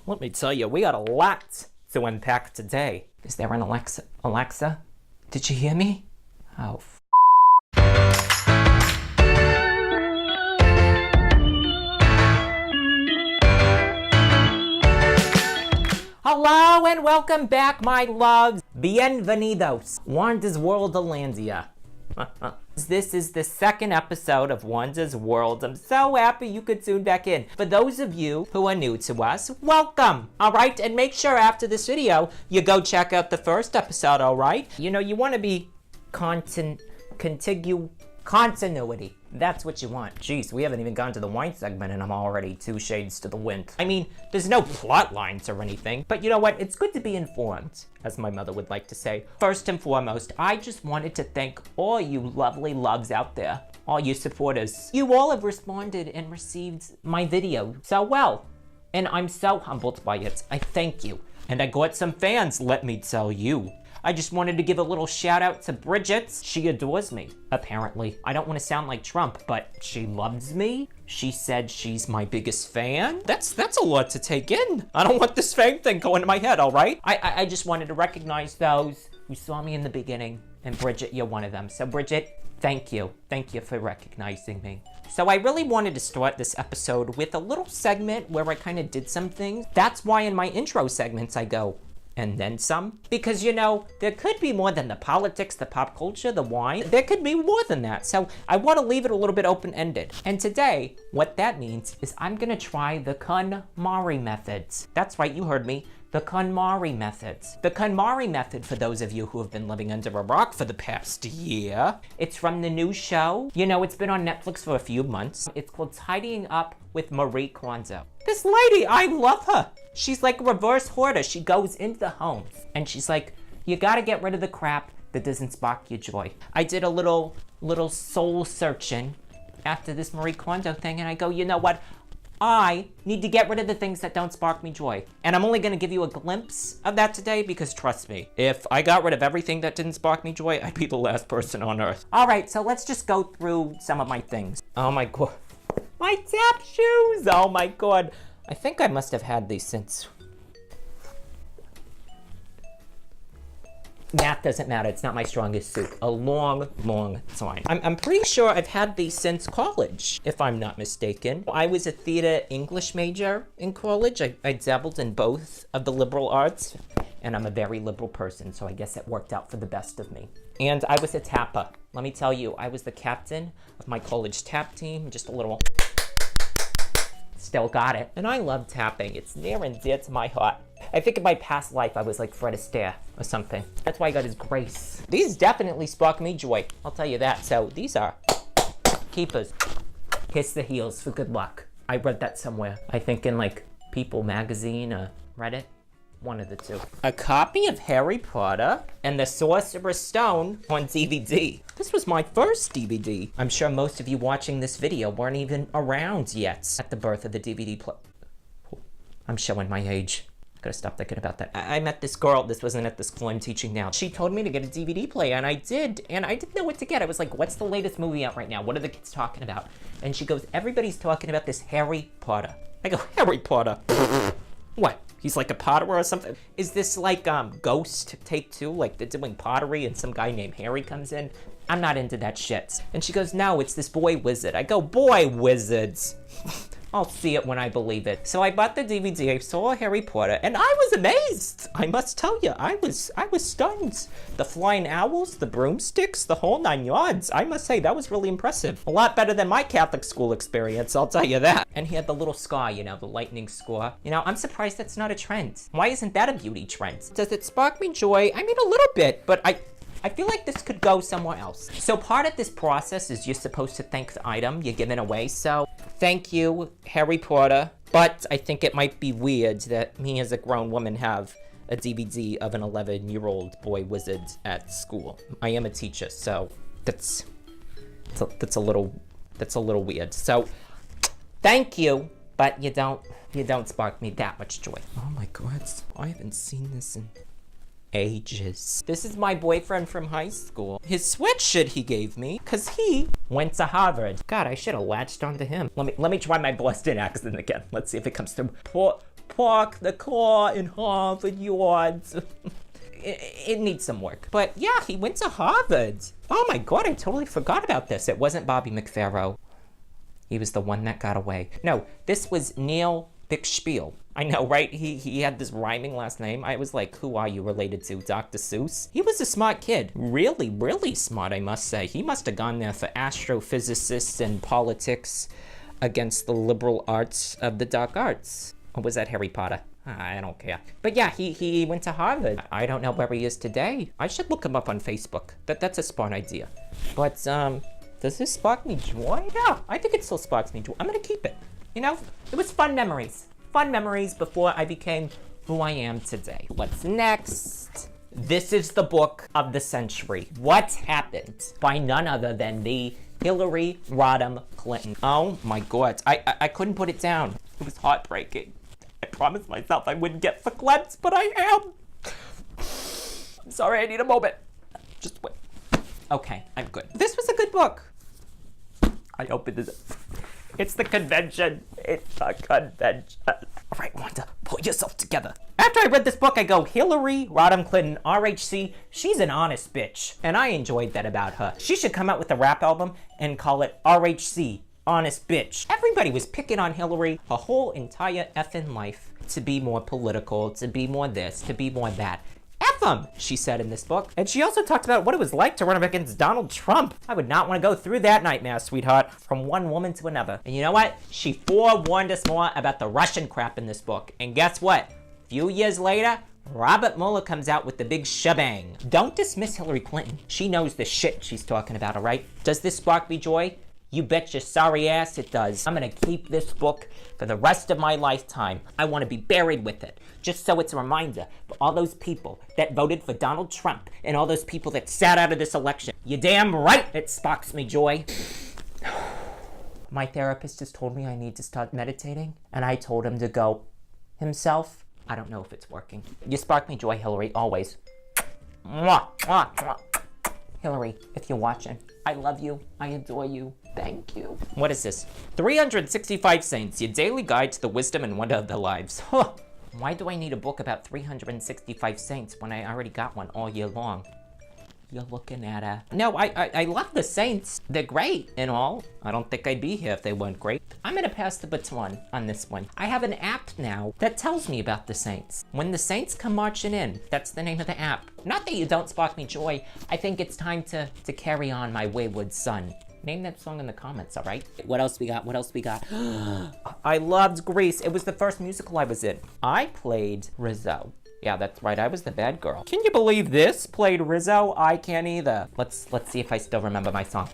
Let me tell you, we got a lot to unpack today. Is there an Alexa? Alexa? Did you hear me? Oh, Hello and welcome back, my loves. Bienvenidos. Wanda's Worldalandia. This is the second episode of Wanda's World. I'm so happy you could tune back in. For those of you who are new to us, welcome, all right? And make sure after this video, you go check out the first episode, all right? You know, you want to be continuity. That's what you want. Jeez, we haven't even gone to the wine segment and I'm already 2 shades to the wind. I mean, there's no plot lines or anything, but you know what? It's good to be informed, as my mother would like to say. First and foremost, I just wanted to thank all you lovely loves out there, all you supporters. You all have responded and received my video so well, and I'm so humbled by it. I thank you. And I got some fans, let me tell you. I just wanted to give a little shout out to Bridget. She adores me, apparently. I don't want to sound like Trump, but she loves me. She said she's my biggest fan. That's a lot to take in. I don't want this fame thing going in my head, all right? I just wanted to recognize those who saw me in the beginning. And Bridget, you're one of them. So Bridget, thank you. Thank you for recognizing me. So I really wanted to start this episode with a little segment where I kind of did some things. That's why in my intro segments I go, and then some. Because, you know, there could be more than the politics, the pop culture, the wine. There could be more than that. So I want to leave it a little bit open-ended. And today, what that means is I'm going to try the KonMari methods. That's right, you heard me. The KonMari methods. The KonMari method, for those of you who have been living under a rock for the past year, it's from the new show. You know, it's been on Netflix for a few months. It's called Tidying Up with Marie Kondo. This lady, I love her. She's like a reverse hoarder. She goes into the homes and she's like, you gotta get rid of the crap that doesn't spark your joy. I did a little soul searching after this Marie Kondo thing and I go, you know what? I need to get rid of the things that don't spark me joy. And I'm only gonna give you a glimpse of that today because trust me, if I got rid of everything that didn't spark me joy, I'd be the last person on earth. All right, so let's just go through some of my things. Oh my God. My tap shoes, oh my God. I think I must have had these since... Math doesn't matter, it's not my strongest suit. A long time. I'm pretty sure I've had these since college, if I'm not mistaken. I was a theater English major in college. I dabbled in both of the liberal arts, and I'm a very liberal person, so I guess it worked out for the best of me. And I was a tapper. Let me tell you, I was the captain of my college tap team, just a little... Still got it. And I love tapping. It's near and dear to my heart. I think in my past life I was like Fred Astaire or something. That's why I got his grace. These definitely spark me joy. I'll tell you that. So these are keepers. Kiss the heels for good luck. I read that somewhere. I think in like People magazine or Reddit. One of the two. A copy of Harry Potter and the Sorcerer's Stone on DVD. This was my first DVD. I'm sure most of you watching this video weren't even around yet at the birth of the DVD player. I'm showing my age. Gotta stop thinking about that. I met this girl. This wasn't at the school I'm teaching now. She told me to get a DVD player, and I did. And I didn't know what to get. I was like, what's the latest movie out right now? What are the kids talking about? And she goes, everybody's talking about this Harry Potter. I go, Harry Potter? What? He's like a potterer or something? Is this like Ghost Take 2? Like they're doing pottery and some guy named Harry comes in? I'm not into that shit. And she goes, no, it's this boy wizard. I go, boy wizards. I'll see it when I believe it. So I bought the DVD, I saw Harry Potter, and I was amazed. I must tell you, I was stunned. The flying owls, the broomsticks, the whole 9 yards. I must say, that was really impressive. A lot better than my Catholic school experience, I'll tell you that. And he had the little scar, you know, the lightning scar. You know, I'm surprised that's not a trend. Why isn't that a beauty trend? Does it spark me joy? I mean, a little bit, but I feel like this could go somewhere else. So part of this process is you're supposed to thank the item you're giving away. So thank you, Harry Potter. But I think it might be weird that me as a grown woman have a DVD of an 11-year-old boy wizard at school. I am a teacher, so that's a little weird. So thank you, but you don't spark me that much joy. Oh my God, I haven't seen this in ages. This is my boyfriend from high school. His sweatshirt he gave me because he went to Harvard. God, I should have latched onto him. Let me try my Boston accent again. Let's see if it comes through. park the car in Harvard Yards. It needs some work. But yeah, he went to Harvard. Oh my God, I totally forgot about this. It wasn't Bobby McFerro. He was the one that got away. No, this was Neil Bickspiel. I know, right? He had this rhyming last name. I was like, who are you related to? Dr. Seuss? He was a smart kid. Really, really smart, I must say. He must have gone there for astrophysicists and politics against the liberal arts of the dark arts. Or was that Harry Potter? I don't care. But yeah, he went to Harvard. I don't know where he is today. I should look him up on Facebook. That's a smart idea. But does this spark me joy? Yeah, I think it still sparks me joy. I'm gonna keep it. You know, it was fun memories. Fun memories before I became who I am today. What's next? This is the book of the century. What Happened? By none other than the Hillary Rodham Clinton. Oh my God, I couldn't put it down. It was heartbreaking. I promised myself I wouldn't get verklempt, but I am. I'm sorry, I need a moment. Just wait. Okay, I'm good. This was a good book. I opened it. It's the convention. It's the convention. All right, Wanda, pull yourself together. After I read this book, I go, Hillary Rodham Clinton, RHC, she's an honest bitch. And I enjoyed that about her. She should come out with a rap album and call it RHC, Honest Bitch. Everybody was picking on Hillary her whole entire effing life to be more political, to be more this, to be more that. F them, she said in this book. And she also talked about what it was like to run up against Donald Trump. I would not want to go through that nightmare, sweetheart, from one woman to another. And you know what? She forewarned us more about the Russian crap in this book. And guess what? A few years later, Robert Mueller comes out with the big shebang. Don't dismiss Hillary Clinton. She knows the shit she's talking about, all right? Does this spark me joy? You bet your sorry ass it does. I'm gonna keep this book for the rest of my lifetime. I wanna be buried with it, just so it's a reminder for all those people that voted for Donald Trump and all those people that sat out of this election. You're damn right it sparks me joy. My therapist just told me I need to start meditating, and I told him to go himself. I don't know if it's working. You spark me joy, Hillary, always. Mwah, mwah, mwah. Hillary, if you're watching, I love you, I adore you, thank you. What is this? 365 Saints, your daily guide to the wisdom and wonder of their lives. Huh. Why do I need a book about 365 saints when I already got one all year long? You're looking at a... No, I love the saints. They're great and all. I don't think I'd be here if they weren't great. I'm gonna pass the baton on this one. I have an app now that tells me about the saints. When the saints come marching in, that's the name of the app. Not that you don't spark me joy. I think it's time to carry on my wayward son. Name that song in the comments, all right? What else we got? What else we got? I loved Grease. It was the first musical I was in. I played Rizzo. Yeah, that's right, I was the bad girl. Can you believe this? Played Rizzo? I can't either. Let's see if I still remember my song.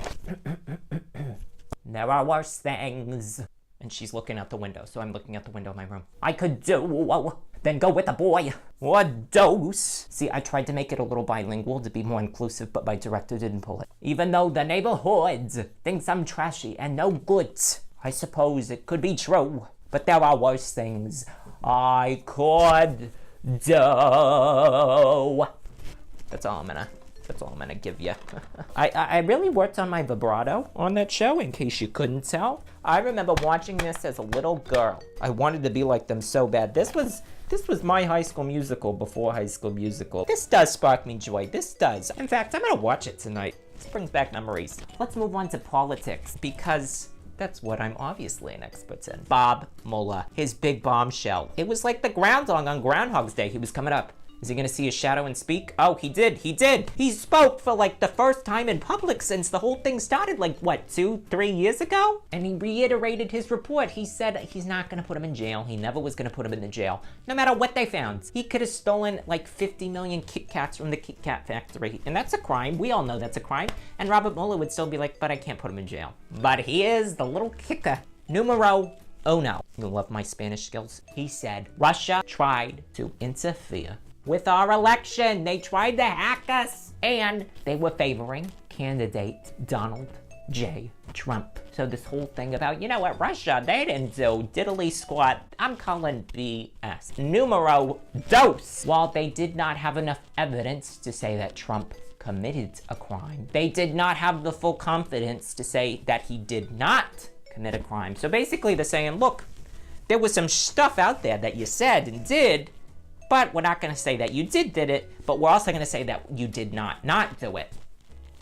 There are worse things. And she's looking out the window, so I'm looking out the window of my room. I could do, then go with a boy. What dose? See, I tried to make it a little bilingual to be more inclusive, but my director didn't pull it. Even though the neighborhood thinks I'm trashy and no good, I suppose it could be true. But there are worse things I could do. That's all I'm gonna give you. I really worked on my vibrato on that show, in case you couldn't tell. I remember watching this as a little girl. I wanted to be like them so bad. This was my High School Musical before High School Musical. This does spark me joy. This does. In fact, I'm gonna watch it tonight. This brings back memories. Let's move on to politics, because that's what I'm obviously an expert in. Bob Mueller, his big bombshell. It was like the groundhog on Groundhog's Day. He was coming up. Is he gonna see his shadow and speak? Oh, he did. He spoke for like the first time in public since the whole thing started, like what, 2-3 years ago? And he reiterated his report. He said he's not gonna put him in jail. He never was gonna put him in the jail, no matter what they found. He could have stolen like 50 million Kit Kats from the Kit Kat factory, and that's a crime. We all know that's a crime. And Robert Mueller would still be like, but I can't put him in jail. But here's the little kicker. Numero uno. You love my Spanish skills? He said, Russia tried to interfere with our election. They tried to hack us, and they were favoring candidate Donald J. Trump. So this whole thing about, you know what, Russia, they didn't do diddly squat. I'm calling BS. Numero dos. While they did not have enough evidence to say that Trump committed a crime, they did not have the full confidence to say that he did not commit a crime. So basically they're saying, look, there was some stuff out there that you said and did, but we're not gonna say that you did it, but we're also gonna say that you did not do it.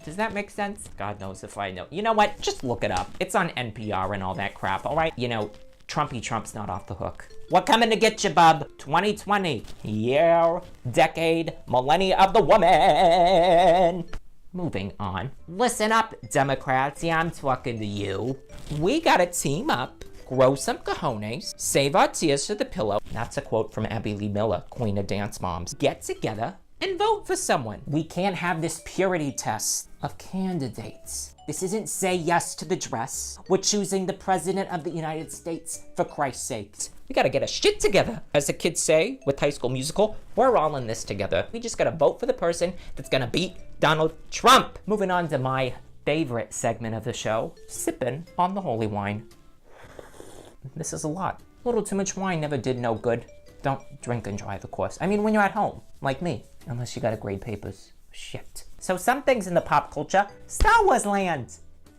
Does that make sense? God knows if I know. You know what? Just look it up. It's on NPR and all that crap, all right? You know, Trump's not off the hook. We're coming to get you, bub. 2020, year, decade, millennia of the woman. Moving on. Listen up, Democrats. Yeah, I'm talking to you. We gotta team up, grow some cojones, save our tears to the pillow. That's a quote from Abby Lee Miller, queen of dance moms. Get together and vote for someone. We can't have this purity test of candidates. This isn't say yes to the dress. We're choosing the president of the United States, for Christ's sake. We gotta get our shit together. As the kids say with High School Musical, we're all in this together. We just gotta vote for the person that's gonna beat Donald Trump. Moving on to my favorite segment of the show, sipping on the holy wine. This is a lot. A little too much wine never did no good. Don't drink and drive, of course. I mean, when you're at home, like me. Unless you gotta grade papers. Shit. So some things in the pop culture, Star Wars Land.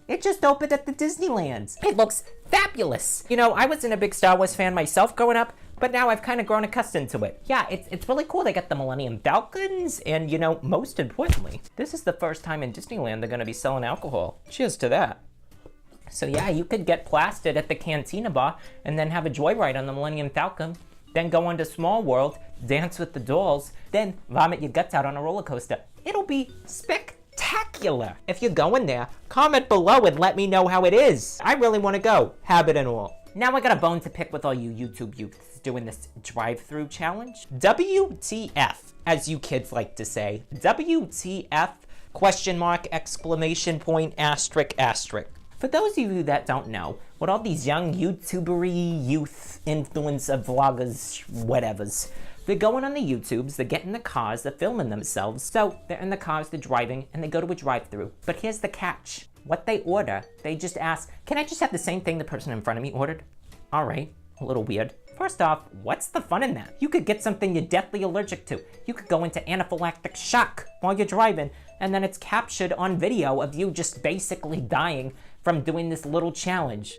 It just opened at the Disneyland. It looks fabulous. You know, I wasn't a big Star Wars fan myself growing up, but now I've kind of grown accustomed to it. Yeah, it's really cool. They got the Millennium Falcons, and you know, most importantly, this is the first time in Disneyland they're gonna be selling alcohol. Cheers to that. So yeah, you could get plastered at the Cantina Bar and then have a joyride on the Millennium Falcon, then go into Small World, dance with the dolls, then vomit your guts out on a roller coaster. It'll be spectacular. If you're going there, comment below and let me know how it is. I really want to go, habit and all. Now I got a bone to pick with all you YouTube youths doing this drive-through challenge. WTF, as you kids like to say. WTF, question mark, exclamation point, asterisk, asterisk. For those of you that don't know, what all these young YouTubery, youth, influencer, vloggers, whatevers, they're going on the YouTubes, they're getting the cars, they're filming themselves. So they're in the cars, they're driving, and they go to a drive-thru. But here's the catch. What they order, they just ask, can I just have the same thing the person in front of me ordered? All right, a little weird. First off, what's the fun in that? You could get something you're deathly allergic to. You could go into anaphylactic shock while you're driving, and then it's captured on video of you just basically dying from doing this little challenge.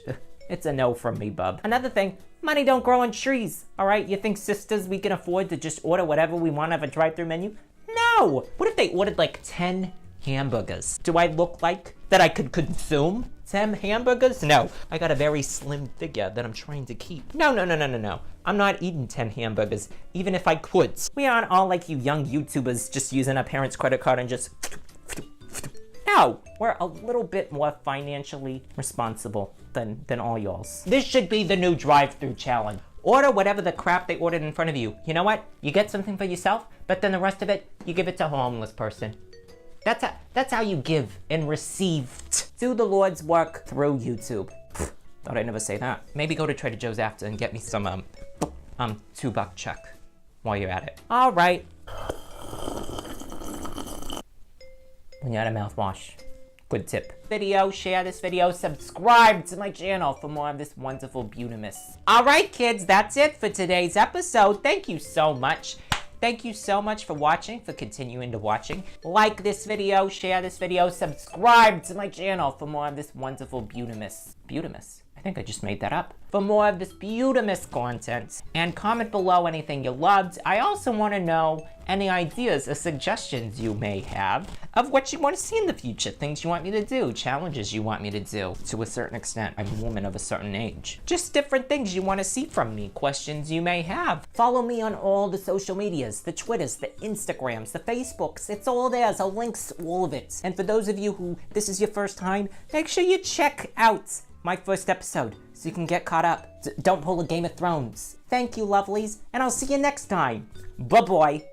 It's a no from me, bub. Another thing, money don't grow on trees, all right? You think sisters, we can afford to just order whatever we want out of a drive-thru menu? No! What if they ordered like 10 hamburgers? Do I look like that I could consume 10 hamburgers? No, I got a very slim figure that I'm trying to keep. No. I'm not eating 10 hamburgers, even if I could. We aren't all like you young YouTubers just using our parents' credit card and just... No, we're a little bit more financially responsible than all y'all's. This should be the new drive-thru challenge. Order whatever the crap they ordered in front of you. You know what? You get something for yourself, but then the rest of it, you give it to a homeless person. That's how you give and receive. Do the Lord's work through YouTube. Thought I'd never say that. Maybe go to Trader Joe's after and get me some $2 check while you're at it. All right. When you're out of mouthwash. Good tip. Video, share this video, subscribe to my channel for more of this wonderful beautiness. All right, kids, that's it for today's episode. Thank you so much. Thank you so much for watching, for continuing to watching. Like this video, share this video, subscribe to my channel for more of this wonderful beautiness. Beautiness? I think I just made that up. For more of this beautiness content. And comment below anything you loved. I also want to know any ideas or suggestions you may have of what you want to see in the future, things you want me to do, challenges you want me to do. To a certain extent, I'm a woman of a certain age. Just different things you want to see from me, questions you may have. Follow me on all the social medias, the Twitters, the Instagrams, the Facebooks. It's all there, so links, all of it. And for those of you who this is your first time, make sure you check out my first episode so you can get caught up. Don't pull a Game of Thrones. Thank you, lovelies, and I'll see you next time. Bye-bye.